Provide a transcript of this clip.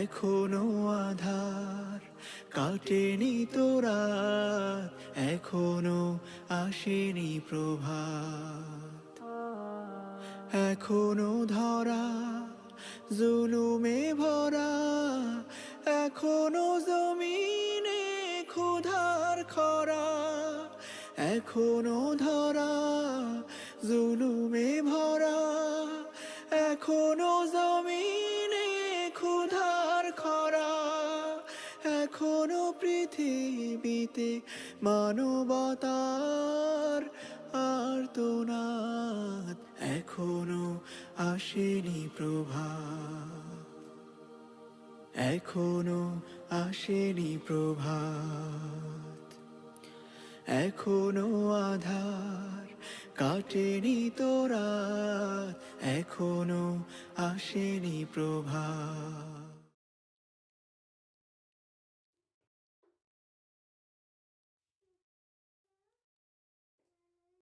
এখনো আধার কাটেনি তো রাত, এখনো আসেনি প্রভাত। এখনো ধরা জুলুমে ভরা, এখনো জমিনে ক্ষুধার খরা। এখনো ধরা জুলুমে ভরা, এখনো জমিনে ক্ষুধার খরা। এখনো পৃথিবীতে মানবতার আর্তনাদ, এখনো আসেনি প্রভাত, এখনো আসেনি প্রভাত। এখনো আধার কাটেনি তো রাত, এখনো আসেনি প্রভাত।